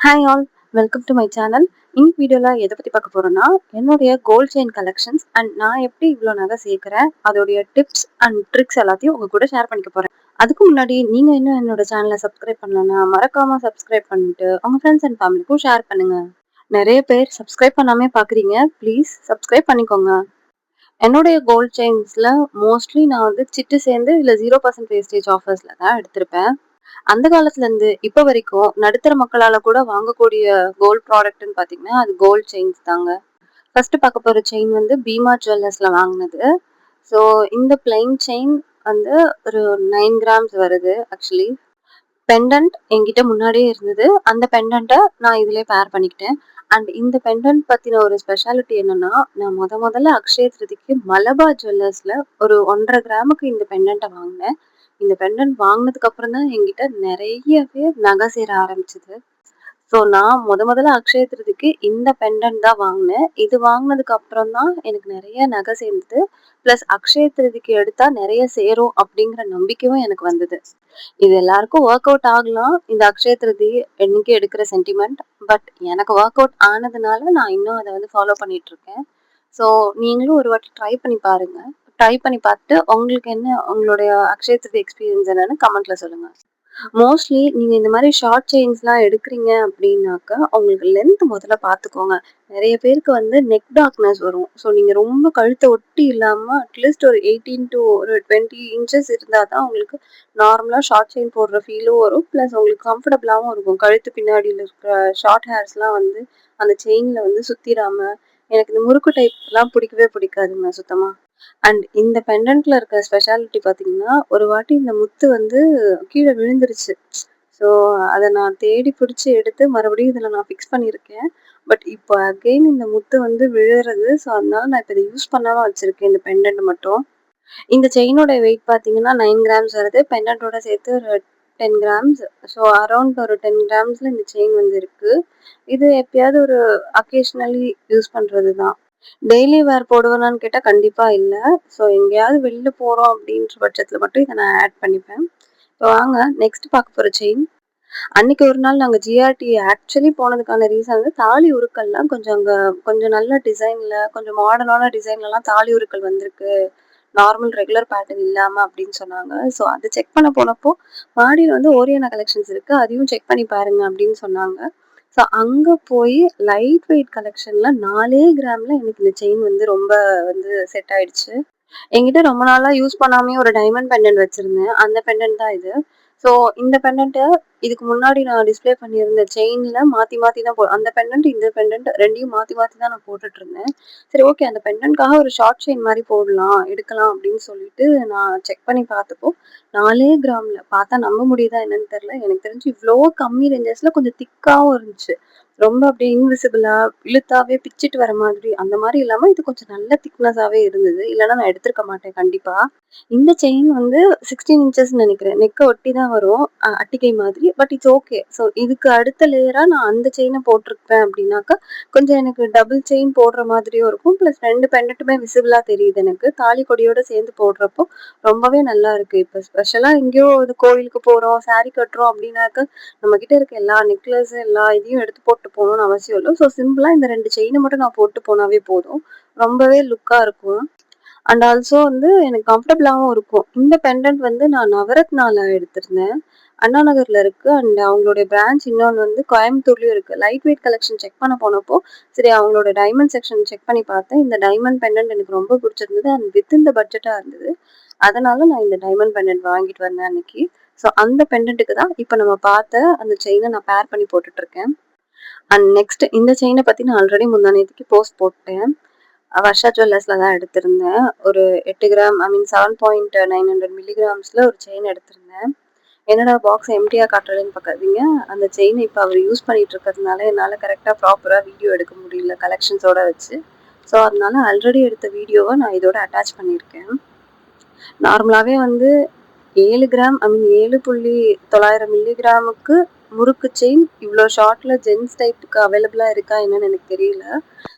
Hi all, welcome to my channel. இந்த வீடியோவில் எதை பற்றி பார்க்க போகிறோன்னா, என்னுடைய கோல்ட் செயின் கலெக்ஷன்ஸ் அண்ட் நான் எப்படி இவ்வளோ நகை சேர்க்குறேன், அதோடைய டிப்ஸ் அண்ட் ட்ரிக்ஸ் எல்லாத்தையும் உங்கள் கூட ஷேர் பண்ணிக்க போகிறேன். அதுக்கு முன்னாடி நீங்கள் இன்னும் என்னோட சேனலை சப்ஸ்கிரைப் பண்ணலன்னா மறக்காமல் சப்ஸ்கிரைப் பண்ணிட்டு உங்கள் ஃப்ரெண்ட்ஸ் அண்ட் ஃபேமிலிக்கும் ஷேர் பண்ணுங்கள். நிறைய பேர் சப்ஸ்கிரைப் பண்ணாமே பார்க்குறீங்க, ப்ளீஸ் சப்ஸ்கிரைப் பண்ணிக்கோங்க. என்னுடைய கோல்ட் செயின்ஸில் மோஸ்ட்லி நான் வந்து சிட்டு சேர்ந்து இல்லை 0% வேஸ்டேஜ் ஆஃபர்ஸில் தான் எடுத்திருப்பேன். அந்த காலத்துல இருந்து இப்ப வரைக்கும் நடுத்தர மக்களால கூட வாங்கக்கூடிய கோல்ட் ப்ராடக்ட்னு பாத்தீங்கன்னா அது கோல்ட் செயின்ஸ் தாங்க. ஃபர்ஸ்ட் பார்க்க போற செயின் வந்து பீமா ஜுவல்லர்ஸ்ல வாங்கினது. ஸோ இந்த பிளைன் செயின் வந்து ஒரு 9 கிராம்ஸ் வருது. ஆக்சுவலி பெண்டன்ட் என்கிட்ட முன்னாடியே இருந்தது. அந்த பெண்டன்ட்டை நான் இதுலயே பேர் பண்ணிக்கிட்டேன். அண்ட் இந்த பெண்டன்ட் பத்தின ஒரு ஸ்பெஷாலிட்டி என்னன்னா, நான் முதல்ல அக்ஷய திருதிக்கு மலபார் ஜுவல்லர்ஸ்ல ஒரு 1.5 கிராமுக்கு இந்த பெண்டன்ட்டை வாங்கினேன். இந்த பெண்டன்ட் வாங்கினதுக்கு அப்புறம் தான் என்கிட்ட நிறைய பேர் நகை சேர ஆரம்பிச்சது. ஸோ நான் முதல்ல அக்ஷய திருதிக்கு இந்த பெண்டன்ட் தான் வாங்கினேன். இது வாங்கினதுக்கு அப்புறம் தான் எனக்கு நிறைய நகை சேர்ந்தது. ப்ளஸ் அக்ஷய திருதிக்கு எடுத்தா நிறைய சேரும் அப்படிங்கிற நம்பிக்கையும் எனக்கு வந்தது. இது எல்லாருக்கும் ஒர்க் அவுட் ஆகலாம், இந்த அக்ஷய திருதி என்னைக்கு எடுக்கிற சென்டிமெண்ட். பட் எனக்கு ஒர்க் அவுட் ஆனதுனால நான் இன்னும் அதை வந்து ஃபாலோ பண்ணிட்டு இருக்கேன். ஸோ நீங்களும் ஒரு வாட்டி ட்ரை பண்ணி பாருங்க. ட்ரை பண்ணி பார்த்துட்டு உங்களுக்கு என்ன உங்களுடைய அக்ஷய திருதி எக்ஸ்பீரியன்ஸ் என்னன்னு கமெண்ட்ல சொல்லுங்க. மோஸ்ட்லி நீங்க இந்த மாதிரி ஷார்ட் செயின்ஸ்லாம் எடுக்கிறீங்க அப்படின்னாக்கா உங்களுக்கு லென்த் முதல்ல பார்த்துக்கோங்க. நிறைய பேருக்கு வந்து நெக் டார்க்னஸ் வரும். ஸோ நீங்க ரொம்ப கழுத்தை ஒட்டி இல்லாம அட்லீஸ்ட் ஒரு 18 to ஒரு 20 இன்ச்சஸ் இருந்தால் தான் உங்களுக்கு நார்மலாக ஷார்ட் செயின் போடுற ஃபீலும் வரும். ப்ளஸ் உங்களுக்கு கம்ஃபர்டபுளாகவும் இருக்கும். கழுத்து பின்னாடியில் இருக்கிற ஷார்ட் ஹேர்ஸ்லாம் வந்து அந்த செயினில் வந்து சுத்திராம. எனக்கு இந்த முறுக்கு டைப்லாம் பிடிக்கவே பிடிக்காதுங்க சுத்தமாக. அண்ட் இந்த பெண்டன்ட்ல இருக்க ஸ்பெஷாலிட்டி பார்த்தீங்கன்னா, ஒரு வாட்டி இந்த முத்து வந்து கீழே விழுந்துருச்சு. ஸோ அதை நான் தேடி பிடிச்சி எடுத்து மறுபடியும் இதில் நான் ஃபிக்ஸ் பண்ணியிருக்கேன். பட் இப்போ அகெயின் இந்த முத்து வந்து விழுறது. ஸோ அதனால நான் இப்போ இதை யூஸ் பண்ணாமல் வச்சுருக்கேன் இந்த பெண்டன்ட் மட்டும். இந்த செயினோட வெயிட் பார்த்தீங்கன்னா 9 கிராம்ஸ் வருது. பெண்டன்ட்டோட சேர்த்து ஒரு 10 கிராம்ஸ். ஸோ அரௌண்ட் ஒரு 10 கிராம்ஸில் இந்த செயின் வந்து இருக்குது. இது எப்பயாவது ஒரு அக்கேஷ்னலி யூஸ் பண்ணுறது தான். டெய்லி வேர் போடுவேனான்னு கேட்டால் கண்டிப்பாக இல்லை. ஸோ எங்கேயாவது வெளில போகிறோம் அப்படின்ற பட்சத்தில் மட்டும் இதை நான் ஆட் பண்ணிப்பேன். இப்போ வாங்க நெக்ஸ்ட் பார்க்க போகிற செயின். அன்னைக்கு ஒரு நாள் நாங்கள் ஜிஆர்டி ஆக்சுவலி போனதுக்கான ரீசன் வந்து தாலி உருக்கள்லாம் கொஞ்சம் அங்கே கொஞ்சம் நல்ல டிசைனில் கொஞ்சம் மாடர்னான டிசைன்லலாம் தாலி உருக்கள் வந்திருக்கு, நார்மல் ரெகுலர் பேட்டர்ன் இல்லாமல் அப்படின்னு சொன்னாங்க. ஸோ அதை செக் பண்ண போனப்போ மாடியில் வந்து ஓரியானா கலெக்ஷன்ஸ் இருக்குது, அதையும் செக் பண்ணி பாருங்க அப்படின்னு சொன்னாங்க. ஸோ அங்கே போய் லைட் வெயிட் கலெக்ஷனில் 4 கிராமில் எனக்கு இந்த செயின் வந்து ரொம்ப வந்து செட் ஆயிடுச்சு. என்கிட்ட ரொம்ப நாளாக யூஸ் பண்ணாமே ஒரு டைமண்ட் பெண்டன்ட் வச்சுருந்தேன். அந்த பெண்டன்ட் தான் இது. ஸோ இந்த பெண்டன்ட்டை இதுக்கு முன்னாடி நான் டிஸ்பிளே பண்ணியிருந்த செயினில் மாற்றி மாற்றி தான் அந்த பெண்டன்ட் இந்த பெண்டன்ட் ரெண்டையும் மாற்றி மாற்றி தான் நான் போட்டுட்டு இருந்தேன். சரி, ஓகே, அந்த பெண்டன்ட்காக ஒரு ஷார்ட் செயின் மாதிரி போடலாம் எடுக்கலாம் அப்படின்னு சொல்லிட்டு நான் செக் பண்ணி பார்த்தப்போ 4 கிராமில் பார்த்தா நம்ப முடியுதா என்னன்னு தெரில. எனக்கு தெரிஞ்சு இவ்வளோ கம்மி ரேஞ்சஸில் கொஞ்சம் திக்காகவும் இருந்துச்சு. ரொம்ப அப்படியே இன்விசிபிளா இழுத்தாவே பிச்சிட்டு வர மாதிரி அந்த மாதிரி இல்லாம இது கொஞ்சம் நல்ல திக்னஸாவே இருந்தது. இல்லைன்னா நான் எடுத்திருக்க மாட்டேன் கண்டிப்பா. இந்த செயின் வந்து 16 இன்ச்சஸ் நினைக்கிறேன். நெக்க ஒட்டி தான் வரும், அட்டிகை மாதிரி. But it's okay. ஸோ இதுக்கு அடுத்த லேயரா நான் அந்த செயினை போட்டிருப்பேன் அப்படின்னாக்கா கொஞ்சம் எனக்கு டபுள் செயின் போடுற மாதிரியும் இருக்கும். ப்ளஸ் 2 பெண்டட்டுமே விசிபிளா தெரியுது எனக்கு. தாலி கொடியோட சேர்ந்து போடுறப்போ ரொம்பவே நல்லா இருக்கு. இப்போ ஸ்பெஷலா எங்கேயோ ஒரு கோயிலுக்கு போறோம், சாரி கட்டுறோம் அப்படின்னாக்க நம்ம கிட்ட இருக்க எல்லா நெக்லஸ் எல்லா இதையும் எடுத்து போட்டு போகணும்னு அவசியம் இல்லை. ஸோ சிம்பிளா இந்த 2 செயினை மட்டும் நான் போட்டு போனாவே போதும், ரொம்பவே லுக்கா இருக்கும். அண்ட் ஆல்சோ வந்து எனக்கு கம்ஃபர்டபுளாகவும் இருக்கும். இந்த பெண்டன்ட் வந்து நான் நவரத்னால எடுத்திருந்தேன். அண்ணா நகர்ல இருக்கு. அண்ட் அவங்களுடைய பிரான்ச் இன்னொன்று வந்து கோயம்புத்தூர்லயும் இருக்கு. லைட் வெயிட் கலெக்ஷன் செக் பண்ண போனப்போ சரி அவங்களோட டைமண்ட் செக்ஷன் செக் பண்ணி பார்த்தேன். இந்த டைமண்ட் பெண்டன்ட் எனக்கு ரொம்ப பிடிச்சிருந்தது அண்ட் வித் இந்த பட்ஜெட்டா இருந்தது. அதனால நான் இந்த டைமண்ட் பெண்டன்ட் வாங்கிட்டு வந்தேன் அன்னைக்கு. ஸோ அந்த பெண்டன்ட்டுக்கு தான் இப்போ நம்ம பார்த்த அந்த செயினை நான் பேர் பண்ணி போட்டுட்டு இருக்கேன். அண்ட் நெக்ஸ்ட் இந்த செயினை பத்தி நான் ஆல்ரெடி முந்தானேத்துக்கு போஸ்ட் போட்டேன். வர்ஷா ஜுவல்லர்ஸ்ல தான் எடுத்திருந்தேன். ஒரு 8 கிராம் 7.900 மில்லிகிராம்ஸ்ல ஒரு செயின் எடுத்திருந்தேன். என்னடா பாக்ஸ் எம்டியா காட்டுறதுன்னு பார்க்காதீங்க. அந்த செயின் இப்போ அவர் யூஸ் பண்ணிட்டு இருக்கிறதுனால என்னால் கரெக்டாக ப்ராப்பராக வீடியோ எடுக்க முடியல கலெக்ஷன்ஸோட வச்சு. ஸோ அதனால ஆல்ரெடி எடுத்த வீடியோவை நான் இதோட அட்டாச் பண்ணியிருக்கேன். நார்மலாகவே வந்து 7 கிராம் 7.900 மில்லிகிராமுக்கு முறுக்கு செயின் இவ்வளோ ஷார்ட்ல ஜென்ஸ் டைப்புக்கு அவைலபிளாக இருக்கா என்னன்னு எனக்கு தெரியல.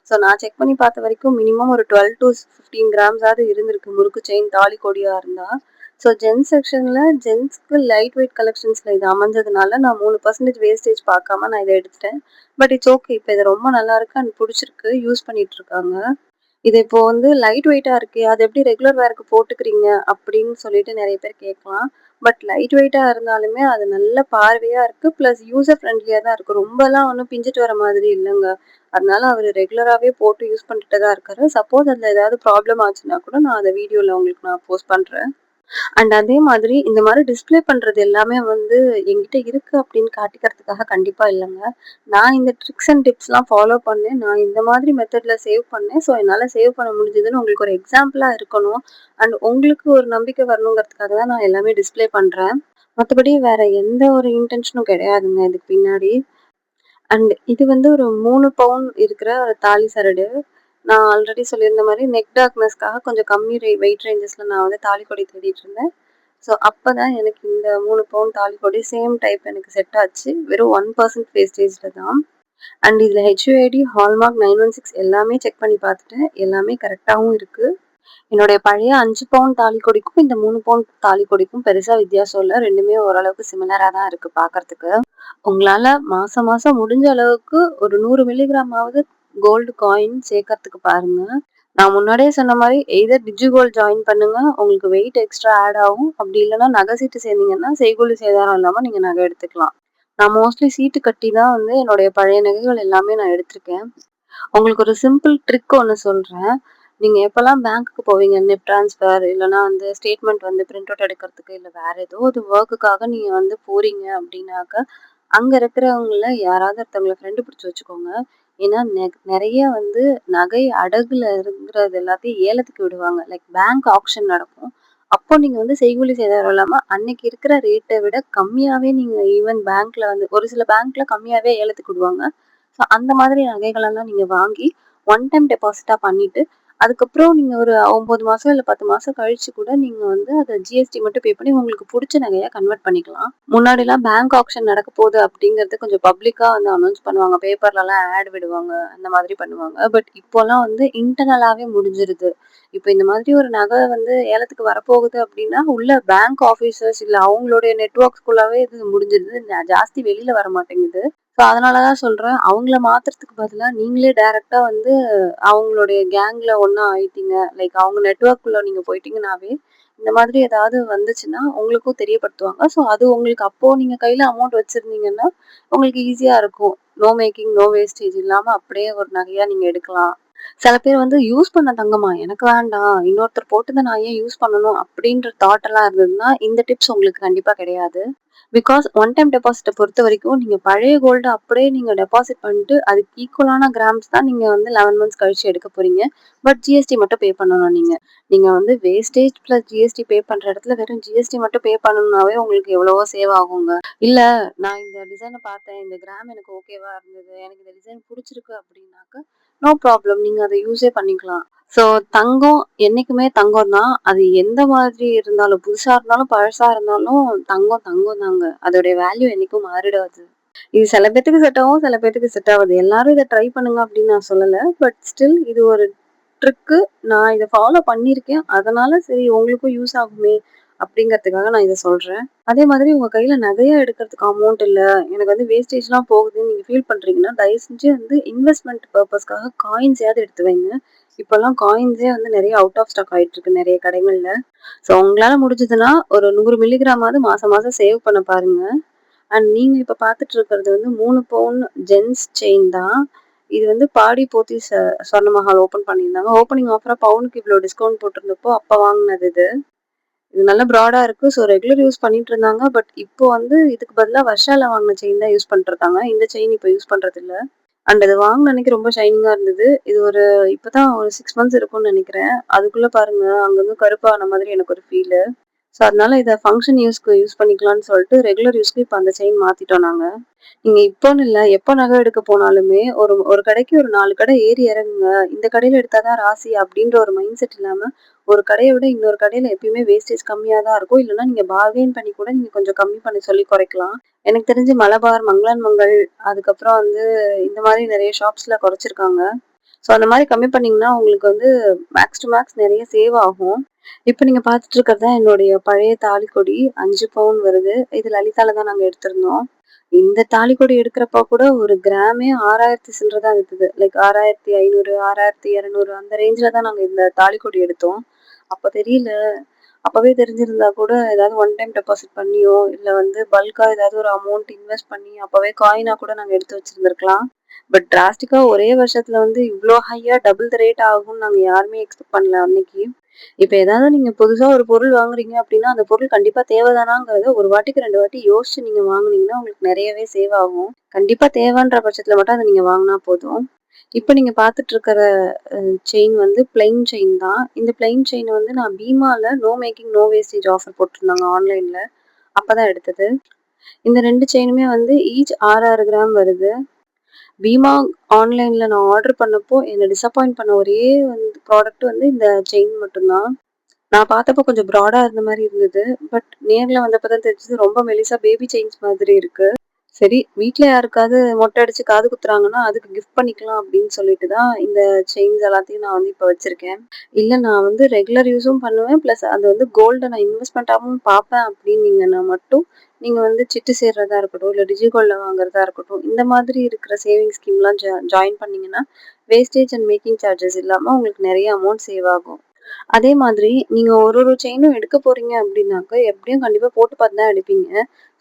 ஸோ நான் செக் பண்ணி பார்த்த வரைக்கும் மினிமம் ஒரு 12 to 15 கிராம்ஸாவது இருந்திருக்கு முறுக்கு செயின் தாலி கொடியாக இருந்தால். ஸோ ஜென்ஸ் செக்ஷன்ல ஜென்ஸ்க்கு லைட் வெயிட் கலெக்ஷன்ஸ்ல இது அமைஞ்சதுனால நான் 3% வேஸ்டேஜ் பார்க்காம நான் இதை எடுத்துட்டேன். But it's okay. இப்போ இது ரொம்ப நல்லா இருக்கு அண்ட் பிடிச்சிருக்கு. யூஸ் பண்ணிட்டு இருக்காங்க. இது இப்போ வந்து லைட் வெயிட்டா இருக்கே, அது எப்படி ரெகுலர் வேர்க்கு போட்டுக்கிறீங்க அப்படின்னு சொல்லிட்டு நிறைய பேர் கேட்கலாம். பட் லைட் வெயிட்டா இருந்தாலுமே அது நல்ல பார்வையா இருக்கு. பிளஸ் யூசர் ஃப்ரெண்ட்லியா தான் இருக்கு. ரொம்பலாம் ஒன்றும் பிஞ்சிட்டு வர மாதிரி இல்லைங்க. அதனால அவர் ரெகுலராகவே போட்டு யூஸ் பண்ணிட்டு தான் இருக்காரு. சப்போஸ் அதில் ஏதாவது ப்ராப்ளம் ஆச்சுன்னா கூட நான் அந்த வீடியோவில் உங்களுக்கு நான் போஸ்ட் பண்ணுறேன். அண்ட் அதே மாதிரி இந்த மாதிரி டிஸ்ப்ளே பண்றது எல்லாமே வந்து என்கிட்ட இருக்கு அப்படின்னு காட்டிக்கிறதுக்காக கண்டிப்பா இல்லைங்க. நான் இந்த ட்ரிக்ஸ் அண்ட் டிப்ஸ்லாம் ஃபாலோ பண்ணேன். நான் இந்த மாதிரி மெத்தட்ல சேவ் பண்ணேன். ஸோ என்னால் சேவ் பண்ண முடிஞ்சதுன்னு உங்களுக்கு ஒரு எக்ஸாம்பிளா இருக்கணும். அண்ட் உங்களுக்கு ஒரு நம்பிக்கை வரணுங்கிறதுக்காக தான் நான் எல்லாமே டிஸ்ப்ளே பண்றேன். மற்றபடி வேற எந்த ஒரு இன்டென்ஷனும் கிடையாதுங்க இதுக்கு பின்னாடி. அண்ட் இது வந்து ஒரு 3 பவுன் இருக்கிற ஒரு தாலி சரடு. நான் ஆல்ரெடி சொல்லியிருந்த மாதிரி நெக் டார்க்னஸ்க்காக கொஞ்சம் கம்மி வெயிட் ரேஞ்சஸ்ல நான் வந்து தாலி கொடி தேடிட்டு இருந்தேன். ஸோ அப்பதான் எனக்கு இந்த 3 பவுன் தாலி கொடி சேம் டைப் எனக்கு செட் ஆச்சு. வெறும் 1% வேஸ்டேஜ்ல தான். அண்ட் இதுல HUID ஹால்மார்க் 916 எல்லாமே செக் பண்ணி பார்த்துட்டேன். எல்லாமே கரெக்டாகவும் இருக்கு. என்னுடைய பழைய 5 பவுன் தாலி கொடிக்கும் இந்த 3 பவுன் தாலி கொடிக்கும் பெருசா வித்தியாசம் இல்லை. ரெண்டுமே ஓரளவுக்கு சிமிலரா தான் இருக்கு பார்க்கறதுக்கு. உங்களால மாசம் மாசம் முடிஞ்ச அளவுக்கு ஒரு 100 மில்லிகிராமாவது கோல்டு காயின் சேர்க்கறதுக்கு பாருங்க. நான் முன்னாடியே சொன்ன மாதிரி எய்தர் டிஜி கோல்டு ஜாயின் பண்ணுங்க. உங்களுக்கு வெயிட் எக்ஸ்ட்ரா ஆட் ஆகும். அப்படி இல்லைன்னா நகை சீட்டு சேர்ந்தீங்கன்னா செய்கூலி சேதாரம் இல்லாம நீங்க நகை எடுத்துக்கலாம். நான் மோஸ்ட்லி சீட்டு கட்டி தான் வந்து என்னுடைய பழைய நகைகள் எல்லாமே நான் எடுத்திருக்கேன். உங்களுக்கு ஒரு சிம்பிள் ட்ரிக் ஒன்று சொல்றேன். நீங்க எப்பெல்லாம் பேங்க்குக்கு போவீங்க, நெட் ட்ரான்ஸ்ஃபர் இல்லைன்னா வந்து ஸ்டேட்மெண்ட் வந்து பிரிண்ட் அவுட் எடுக்கிறதுக்கு இல்லை வேற ஏதோ ஒரு ஒர்க்குக்காக நீங்க வந்து போறீங்க அப்படின்னாக்க அங்க இருக்கிறவங்கள யாராவது ஒருத்தவங்கள ஃப்ரெண்டு பிடிச்சி வச்சுக்கோங்க. ஏன்னா நிறைய வந்து நகை அடகுல இருக்கிறது எல்லாத்தையும் ஏலத்துக்கு விடுவாங்க. லைக் பேங்க் ஆக்ஷன் நடக்கும். அப்போ நீங்க வந்து செய்கூலி சேதாரம் இல்லாம அன்னைக்கு இருக்கிற ரேட்டை விட கம்மியாவே நீங்க ஈவன் பேங்க்ல வந்து ஒரு சில பேங்க்ல கம்மியாவே ஏலத்துக்கு விடுவாங்க. ஸோ அந்த மாதிரி நகைகளெல்லாம் நீங்க வாங்கி ஒன் டைம் டெபாசிட்டா பண்ணிட்டு அதுக்கப்புறம் நீங்க ஒரு 9 மாசம் இல்ல 10 மாசம் கழிச்சு கூட நீங்க வந்து அதை ஜிஎஸ்டி மட்டும் பே பண்ணி உங்களுக்கு பிடிச்ச நகையா கன்வெர்ட் பண்ணிக்கலாம். முன்னாடி எல்லாம் பேங்க் ஆக்ஷன் நடக்க போகுது அப்படிங்கறது கொஞ்சம் பப்ளிக்கா வந்து அனௌன்ஸ் பண்ணுவாங்க. பேப்பர்ல எல்லாம் ஆட் விடுவாங்க. அந்த மாதிரி பண்ணுவாங்க. பட் இப்போலாம் வந்து இன்டர்னலாவே முடிஞ்சிருது. இப்போ இந்த மாதிரி ஒரு நகை வந்து ஏலத்துக்கு வரப்போகுது அப்படின்னா உள்ள பேங்க் ஆபீசர்ஸ் இல்ல அவங்களுடைய நெட்ஒர்க்ஸ்குள்ளாவே இது முடிஞ்சிருது. ஜாஸ்தி வெளியில வர மாட்டேங்குது. ஸோ அதனாலதான் சொல்றேன். அவங்கள மாத்துறதுக்கு பதிலா நீங்களே டைரக்டா வந்து அவங்களுடைய கேங்ல ஒண்ணா ஆயிட்டீங்க. லைக் அவங்க நெட்வொர்க்குள்ள நீங்க போயிட்டீங்கன்னாவே இந்த மாதிரி ஏதாவது வந்துச்சுன்னா உங்களுக்கும் தெரியப்படுத்துவாங்க. ஸோ அது உங்களுக்கு அப்போ நீங்க கையில அமௌண்ட் வச்சிருந்தீங்கன்னா உங்களுக்கு ஈஸியா இருக்கும். நோ மேக்கிங் நோ வேஸ்டேஜ் இல்லாம அப்படியே ஒரு நகையா நீங்க எடுக்கலாம். சில பேர் வந்து யூஸ் பண்ண தங்கமா எனக்கு வேண்டாம், இன்னொருத்தர் போட்டுதான் நான் ஏன் யூஸ் பண்ணணும் அப்படின்ற தாட் எல்லாம் இருந்ததுன்னா இந்த டிப்ஸ் உங்களுக்கு கண்டிப்பா கிடையாது. பிகாஸ் ஒன் டைம் டெபாசிட்டை பொறுத்த வரைக்கும் நீங்க பழைய கோல்டு அப்படியே நீங்க டெபாசிட் பண்ணிட்டு அதுக்கு ஈக்குவலான கிராம்ஸ் தான் நீங்க வந்து 11 மந்த்ஸ் கழிச்சு எடுக்க போறீங்க. பட் ஜிஎஸ்டி மட்டும் பே பண்ணணும். நீங்க நீங்க வந்து வேஸ்டேஜ் பிளஸ் ஜிஎஸ்டி பே பண்ற இடத்துல வெறும் ஜிஎஸ்டி மட்டும் பே பண்ணணும்னாவே உங்களுக்கு எவ்வளவோ சேவ் ஆகுங்க. இல்ல நான் இந்த டிசைனை பார்த்தேன், இந்த கிராம் எனக்கு ஓகேவா இருந்தது, எனக்கு இந்த டிசைன் பிடிச்சிருக்கு அப்படின்னாக்க நோ ப்ராப்ளம், நீங்க அதை யூஸே பண்ணிக்கலாம். ஸோ தங்கம் என்னைக்குமே தங்கம் தான். அது எந்த மாதிரி இருந்தாலும் புதுசா இருந்தாலும் பழசா இருந்தாலும் தங்கம் தங்கம் தாங்க. அதோடைய வேல்யூ என்னைக்கும் மாறிடாது. இது சில பேத்துக்கு செட் ஆகும், சில பேத்துக்கு செட் ஆகாது. எல்லாரும் இதை ட்ரை பண்ணுங்க அப்படின்னு நான் சொல்லல. பட் ஸ்டில் இது ஒரு ட்ரிக்கு. நான் இதை ஃபாலோ பண்ணியிருக்கேன். அதனால சரி உங்களுக்கும் யூஸ் ஆகுமே அப்படிங்கிறதுக்காக நான் இதை சொல்றேன். அதே மாதிரி உங்க கையில நகையா எடுக்கிறதுக்கு அமௌண்ட் இல்ல, எனக்கு வந்து வேஸ்டேஜ்லாம் போகுதுன்னு நீங்க ஃபீல் பண்றீங்கன்னா தயவு செஞ்சு வந்து இன்வெஸ்ட்மெண்ட் பர்பஸ்க்காக காயின்ஸையாவது எடுத்து வைங்க. இப்பெல்லாம் காயின்ஸே வந்து நிறைய அவுட் ஆஃப் ஸ்டாக் ஆயிட்டு இருக்கு நிறைய கடைகள்ல. ஸோ உங்களால முடிஞ்சதுன்னா ஒரு 100 மில்லிகிராமாவது மாசம் மாசம் சேவ் பண்ண பாருங்க. அண்ட் நீங்க இப்ப பாத்துட்டு இருக்கிறது வந்து 3 பவுன் ஜென்ஸ் செயின் தான். இது வந்து பாடி போத்தி சொர்ண மஹால் ஓபன் பண்ணியிருந்தாங்க. ஓப்பனிங் ஆஃபரா பவுனுக்கு இவ்வளவு டிஸ்கவுண்ட் போட்டிருந்தப்போ அப்ப வாங்கினது இது. இது நல்ல ப்ராடா இருக்கு. ஸோ ரெகுலர் யூஸ் பண்ணிட்டு இருந்தாங்க. பட் இப்போ வந்து இதுக்கு பதிலா வர்ஷால வாங்கின செயின் தான் யூஸ் பண்ணிட்டு இருக்காங்க. இந்த செயின் இப்போ யூஸ் பண்றது இல்ல. அண்ட் அது வாங்கின அன்னைக்கு ரொம்ப ஷைனிங்கா இருந்தது. இது ஒரு இப்பதான் ஒரு 6 மந்த்ஸ் இருக்கும்னு நினைக்கிறேன். அதுக்குள்ள பாருங்க அங்கங்க கருப்பான மாதிரி எனக்கு ஒரு ஃபீல். ஸோ அதனால இதை ஃபங்க்ஷன் யூஸ்க்கு யூஸ் பண்ணிக்கலாம்னு சொல்லிட்டு ரெகுலர் யூஸ்க்கு இப்போ அந்த செயின் மாத்திட்டோம் நாங்க. நீங்க இப்போன்னு இல்ல எப்போ நகை எடுக்க போனாலுமே ஒரு ஒரு கடைக்கு ஒரு 4 கடை ஏறி இறங்குங்க. இந்த கடையில எடுத்தாதான் ராசி அப்படின்ற ஒரு மைண்ட் செட் இல்லாம ஒரு கடையை விட இன்னொரு கடையில எப்பயுமே வேஸ்டேஜ் கம்மியா தான் இருக்கும். இல்லைன்னா நீங்க பார்கெயின் பண்ணி கூட நீங்க கொஞ்சம் கம்மி பண்ணி சொல்லி குறைக்கலாம். எனக்கு தெரிஞ்சு மலபார், மங்களன் மங்கள், அதுக்கப்புறம் வந்து இந்த மாதிரி நிறைய ஷாப்ஸ்ல குறைச்சிருக்காங்க. ஸோ அந்த மாதிரி கம்மி பண்ணீங்கன்னா உங்களுக்கு வந்து மேக்ஸ் டு மேக்ஸ் நிறைய சேவ் ஆகும். இப்ப நீங்க பார்த்துட்டு இருக்கிறது தான் என்னுடைய பழைய தாலிக்கொடி. 5 பவுன் வருது. இது லலிதால தான் நாங்க எடுத்திருந்தோம். இந்த தாலிக்கொடி எடுக்கிறப்ப கூட ஒரு கிராமே 6000 சில்ற தான் வித்துது. லைக் 6500, 6200 அந்த ரேஞ்ச்ல தான் நாங்க இந்த தாலிக்கொடி எடுத்தோம். அப்ப தெரியல. அப்பவே தெரிஞ்சிருந்தா கூட ஏதாவது ஒன் டைம் டெபாசிட் பண்ணியோ, இல்ல வந்து பல்க்கா ஏதாவது ஒரு அமௌண்ட் இன்வெஸ்ட் பண்ணி அப்பவே காயினா கூட நாங்க எடுத்து வச்சிருந்திருக்கலாம். பட் டிராஸ்டிக்கா ஒரே வருஷத்துல வந்து இவ்ளோ ஹையா டபுள் த ரேட் ஆகும்னு நாங்க யாருமே எக்ஸ்பெக்ட் பண்ணல அன்னைக்கு. இப்ப ஏதாவது நீங்க புதுசா ஒரு பொருள் வாங்குறீங்க அப்படின்னா, அந்த பொருள் கண்டிப்பா தேவைதானாங்கிறத ஒரு வாட்டிக்கு 2 வாட்டி யோசிச்சு நீங்க வாங்குனீங்கன்னா, உங்களுக்கு நெறையவே சேவ் ஆகும். கண்டிப்பா தேவைன்ற பட்சத்துல மட்டும் அத நீங்க வாங்குனா போதும். இப்ப நீங்க பார்த்துட்டு இருக்கிற செயின் வந்து பிளெயின் செயின் தான். இந்த பிளெயின் செயின் வந்து நான் பீமால no making, no wastage offer போட்டிருந்தாங்க ஆன்லைன்ல. அப்பதான் எடுத்தது. இந்த 2 செயினுமே வந்து ஈச் 6, 6 கிராம் வருது. பீமா ஆன்லைன்ல நான் ஆர்டர் பண்ணப்போ என்ன டிசப்பாயிண்ட் பண்ண ஒரே வந்து ப்ராடக்ட் வந்து இந்த செயின் மட்டும் தான். நான் பார்த்தப்போ கொஞ்சம் ப்ராடா இருந்த மாரி இருந்தது. பட் நேர்ல வந்தப்ப தான் தெரிஞ்சது ரொம்ப மெலிசா பேபி செயின்ஸ் மாதிரி இருக்கு. சரி, வீட்ல யாருக்காவது மொட்டை அடிச்சு காது குத்துறாங்கன்னா, அதுக்கு கிஃப்ட் பண்ணிக்கலாம் அப்படின்னு சொல்லிட்டு தான் இந்த செயின்ஸ் எல்லாத்தையும் நான் வந்து இப்ப வச்சிருக்கேன். இல்ல நான் வந்து ரெகுலர் யூஸும் பண்ணுவேன். பிளஸ் அது வந்து கோல்ட நான் இன்வெஸ்ட்மென்ட்டாவும் பார்ப்பேன் அப்படின்னீங்கன்னா மட்டும், நீங்க வந்து சிட்டு சேர்றதா இருக்கட்டும், இல்ல டிஜி கோல்ட்ல வாங்குறதா இருக்கட்டும், இந்த மாதிரி இருக்கிற சேவிங்ஸ் ஸ்கீம்லாம் ஜாயின் பண்ணீங்கன்னா, வேஸ்டேஜ் அண்ட் மேக்கிங் சார்ஜஸ் இல்லாம உங்களுக்கு நெறைய அமௌண்ட் சேவ் ஆகும். அதே மாதிரி நீங்க ஒரு ஒரு செயினும் எடுக்க போறீங்க அப்படின்னாக்க, எப்படியும் கண்டிப்பா போட்டு பார்த்து தான் எடுப்பீங்க.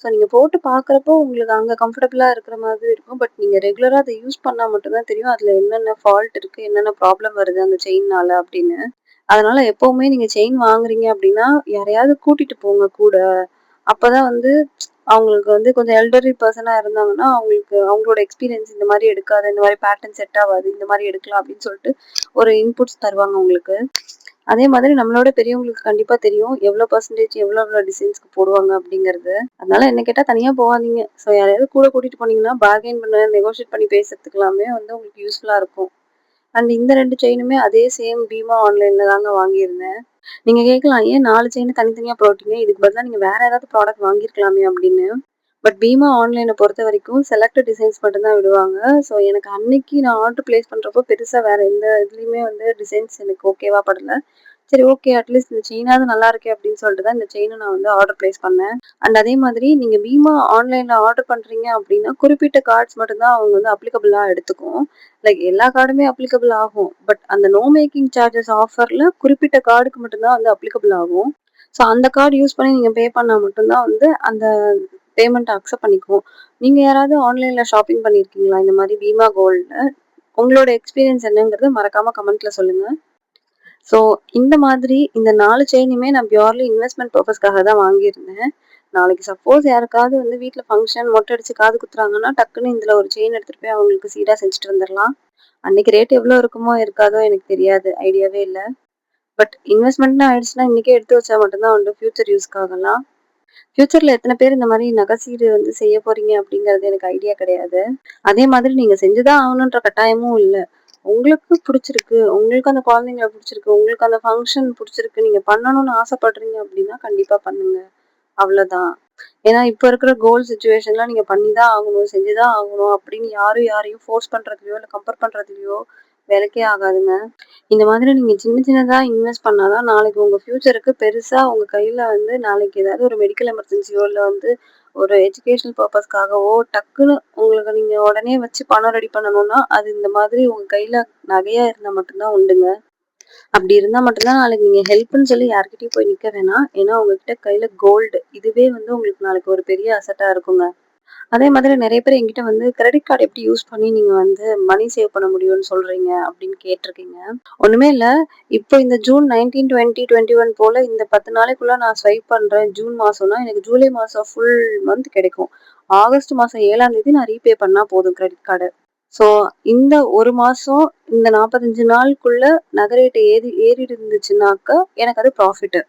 ஸோ நீங்க போட்டு பார்க்குறப்போ உங்களுக்கு அங்க கம்ஃபர்டபுளா இருக்கிற மாதிரி இருக்கும். பட் நீங்க ரெகுலரா அத யூஸ் பண்ணா மட்டும் தான் தெரியும். அதுல என்னென்ன ஃபால்ட் இருக்கு, என்னென்ன ப்ராப்ளம் வருது அந்த செயின்னால அப்படின்னு. அதனால எப்பவுமே நீங்க செயின் வாங்குறீங்க அப்படின்னா, யாரையாவது கூட்டிட்டு போங்க கூட. அப்பதான் வந்து அவங்களுக்கு வந்து கொஞ்சம் எல்டர்லி பெர்சனா இருந்தாங்கன்னா, அவங்களுக்கு அவங்களோட எக்ஸ்பீரியன்ஸ் இந்த மாரி எடுக்காத, இந்த மாரி பேட்டர்ன் செட் ஆவாது, இந்த மாரி எடுக்கலாம் அப்படின்னு சொல்லிட்டு ஒரு இன்புட்ஸ் தருவாங்க உங்களுக்கு. அதே மாதிரி நம்மளோட பெரியவங்களுக்கு கண்டிப்பா தெரியும். எவ்வளோ பெர்சன்டேஜ் எவ்வளோ டிசைன்ஸ்க்கு போடுவாங்க அப்படிங்கிறது. அதனால என்ன கேட்டா தனியா போகாதீங்க. ஸோ யாரையாவது கூட கூட்டிட்டு போனீங்கன்னா, பார்கெயின் பண்ண, நெகோஷியேட் பண்ணி பேசுறதுக்கெல்லாமே வந்து உங்களுக்கு யூஸ்ஃபுல்லா இருக்கும். அண்ட் இந்த 2 செயினுமே அதே சேம் பீமா ஆன்லைன்ல தாங்க வாங்கியிருந்தேன். நீங்க கேட்கலாம், "ஏன் 4 செயின் தனித்தனியா போட்டீங்க? இதுக்கு பதிலா நீங்க வேற ஏதாவது ப்ராடக்ட் வாங்கியிருக்கலாமே" அப்படின்னு. பட் பீமா ஆன்லைன பொறுத்தவரைக்கும் செலக்டட் டிசைன்ஸ் மட்டும் தான் விடுவாங்க. ஸோ எனக்கு அன்னைக்கு நான் ஆர்டர் பிளேஸ் பண்றப்போ பெருசா வேற எந்த இதுலயுமே வந்து டிசைன்ஸ் எனக்கு ஓகேவா படல. சரி, ஓகே, அட்லீஸ்ட் இந்த செயினாவது நல்லா இருக்கே அப்படின்னு சொல்லிட்டு தான் இந்த செயின நான் வந்து ஆர்டர் பிளேஸ் பண்ணேன். அண்ட் அதே மாதிரி நீங்க பீமா ஆன்லைன்ல ஆர்டர் பண்றீங்க அப்படின்னா, குறிப்பிட்ட கார்ட்ஸ் மட்டும் தான் அவங்க வந்து அப்ளிகபிளா எடுத்துக்கும். லைக் எல்லா கார்டுமே அப்ளிகபிள் ஆகும். பட் அந்த நோ மேக்கிங் சார்ஜஸ் ஆஃபர்ல குறிப்பிட்ட கார்டுக்கு மட்டும் தான் வந்து அப்ளிகபிள் ஆகும். ஸோ அந்த கார்டு யூஸ் பண்ணி நீங்க பே பண்ணா மட்டும் தான் வந்து அந்த பேமெண்ட்ட அக்செப்ட் பண்ணிக்கும். நீங்க யாராவது ஆன்லைன்ல ஷாப்பிங் பண்ணியிருக்கீங்களா? இந்த மாரி பீமா கோல்ட்ல? உங்களோட எக்ஸ்பீரியன்ஸ் என்னங்கிறத மறக்காம கமெண்ட்ல சொல்லுங்க. ஸோ இந்த மாதிரி இந்த 4 செயினுமே நான் பியூர்லி இன்வெஸ்ட்மென்ட் பர்ப்பஸ்க்காக தான் வாங்கியிருந்தேன். நாளைக்கு சப்போஸ் யாருக்காவது வந்து வீட்ல ஃபங்ஷன், மொட்டை அடிச்சு காது குத்துறாங்கன்னா, டக்குன்னு இதுல ஒரு செயின் எடுத்துட்டு போய் அவங்களுக்கு சீரா செஞ்சுட்டு வந்துரலாம். அன்னைக்கு ரேட் எவ்வளோ இருக்குமோ இருக்காதோ எனக்கு தெரியாது. ஐடியாவே இல்ல. பட் இன்வெஸ்ட்மெண்ட்ன்னு ஆயிடுச்சுன்னா, இன்னைக்கே எடுத்து வச்சா மட்டும் தான் உண்டு ஃபியூச்சர் யூஸ்க்காகலாம். ஃபியூச்சர்ல எத்தன பேர் இந்த மாரி நகைசீட்டு வந்து செய்ய போறீங்க அப்படிங்கிறது எனக்கு ஐடியா கிடையாது. அதே மாதிரி நீங்க செஞ்சு தான் ஆகணுன்ற கட்டாயமும் இல்ல. உங்களுக்கு புடிச்சிருக்கு, உங்களுக்கு அந்த குழந்தைங்கள புடிச்சிருக்கு, உங்களுக்கு அந்த ஃபங்ஷன் புடிச்சிருக்கு, நீங்க பண்ணணும்னு ஆசைப்படுறீங்க அப்படின்னா கண்டிப்பா பண்ணுங்க. அவ்வளோதான். ஏன்னா இப்ப இருக்கிற கோல் சிச்சுவேஷன்ல நீங்க பண்ணி தான் ஆகணும், செஞ்சு தான் ஆகணும் அப்படின்னு யாரும் யாரையும் ஃபோர்ஸ் பண்றதுலயோ, இல்ல கம்பேர் பண்றதுலயோ வேலைக்கே ஆகாதுங்க. இந்த மாதிரி நீங்க சின்ன சின்னதா இன்வெஸ்ட் பண்ணா தான் நாளைக்கு உங்க ஃபியூச்சருக்கு பெருசா உங்க கையில வந்து நாளைக்கு ஏதாவது ஒரு மெடிக்கல் எமர்ஜென்சியோ, இல்ல வந்து ஒரு எஜுகேஷனல் பர்ப்பஸ்க்காகவோ டக்குன்னு உங்களுக்கு நீங்க உடனே வச்சு பணம் ரெடி பண்ணணும்னா, அது இந்த மாதிரி உங்க கையில நகையா இருந்தா மட்டும் தான் உண்டுங்க. அப்படி இருந்தா மட்டும் தான் நாளைக்கு நீங்க ஹெல்ப்ன்னு சொல்லி யார்கிட்டயும் போய் நிக்க வேணாம். ஏன்னா உங்ககிட்ட கையில கோல்டு இதுவே வந்து உங்களுக்கு நாளைக்கு ஒரு பெரிய அசெட்டா இருக்குங்க. அதே மாதிரி நெறைய பேர் என்கிட்ட வந்து கிரெடிட் கார்ட் எப்படி யூஸ் பண்ணி நீங்க வந்து மணி சேவ் பண்ண முடியும்னு சொல்றீங்க அப்படின்னு கேட்டிருக்கீங்க. ஒண்ணுமே இல்ல. இப்போ இந்த ஜூன் 19, 20, 21 போல இந்த 10 நாளைக்குள்ள நான் ஸ்வைப் பண்றேன். ஜூன் மாசம்னா எனக்கு ஜூலை மாசம் ஃபுல் மந்த் கிடைக்கும். ஆகஸ்ட் மாசம் 7ஆம் தேதி நான் ரீபே பண்ணா போதும் கிரெடிட் கார்ட. ஸோ இந்த 1 மாசம் இந்த 45 நாளுக்குள்ள நகை ரேட் ஏறி இருந்துச்சுனாக்க எனக்கு அது ப்ராஃபிட்.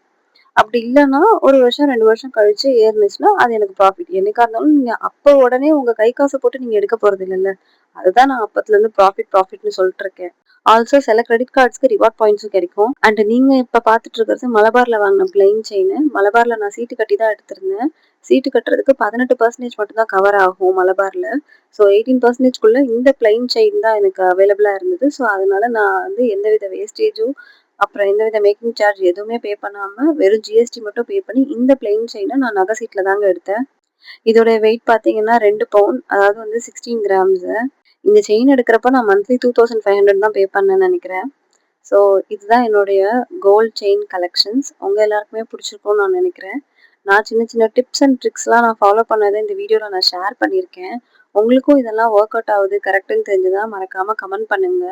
அப்படி இல்லன்னா 1 வருஷம், 2 வருஷம் கழிச்சு ஏறுனுச்சுன்னா, அது எனக்கு ப்ராஃபிட். என்னைக்கா இருந்தாலும் நீங்க அப்ப உடனே உங்க கை காச போட்டு நீங்க எடுக்க போறது இல்லல்ல. அதுதான் நான் அப்பத்துலருந்து ப்ராஃபிட்ன்னு சொல்லிட்டு இருக்கேன். ஆல்சோ சில கிரெடிட் கார்ட்ஸ்க்கு ரிவார்ட் பாயிண்ட்ஸும் கிடைக்கும். அண்ட் நீங்க இப்ப பார்த்துட்டு இருக்கிறது மலபார்ல வாங்கின பிளெயின் செயின். மலபார்ல நான் சீட்டு கட்டி தான் எடுத்திருந்தேன். சீட்டு கட்டுறதுக்கு 18% மட்டும் தான் கவர் ஆகும் மலபார்ல. ஸோ 18%க்குள்ள இந்த பிளெயின் செயின் தான் எனக்கு அவைலபிளா இருந்தது. ஸோ அதனால நான் வந்து எந்தவித வேஸ்டேஜும் அப்புறம் எந்தவித மேக்கிங் சார்ஜ் எதுவுமே பே பண்ணாம வெறும் ஜிஎஸ்டி மட்டும் பே பண்ணி இந்த பிளெயின் செயினை நான் நகை சீட்ல தாங்க எடுத்தேன். இதோட வெயிட் பார்த்தீங்கன்னா 2 பவுன், அதாவது வந்து 16 கிராம்ஸ். இந்த செயின் எடுக்கிறப்ப நான் மந்த்லி 2500 தான் பே பண்ணேன்னு நினைக்கிறேன். ஸோ இதுதான் என்னுடைய கோல்ட் செயின் கலெக்ஷன்ஸ். உங்க எல்லாருக்குமே பிடிச்சிருக்கும்னு நான் நினைக்கிறேன். நான் சின்ன சின்ன டிப்ஸ் அண்ட் ட்ரிக்ஸ்லாம் நான் ஃபாலோ பண்ணதை இந்த வீடியோவில் நான் ஷேர் பண்ணியிருக்கேன். உங்களுக்கும் இதெல்லாம் ஒர்க் அவுட் ஆகுது கரெக்டுன்னு தெரிஞ்சுதான் மறக்காம கமெண்ட் பண்ணுங்க.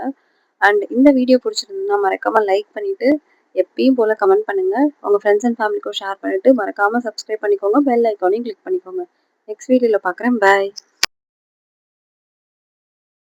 அண்ட் இந்த வீடியோ பிடிச்சிருந்ததுன்னா மறக்காம லைக் பண்ணிட்டு எப்பயும் போல கமெண்ட் பண்ணுங்க. உங்க ஃப்ரெண்ட்ஸ் அண்ட் ஃபேமிலிக்கும் ஷேர் பண்ணிட்டு மறக்காம சப்ஸ்கிரைப் பண்ணிக்கோங்க. பெல் ஐக்கானையும் கிளிக் பண்ணிக்கோங்க. நெக்ஸ்ட் வீடியோவில் பார்க்குறேன். பாய்.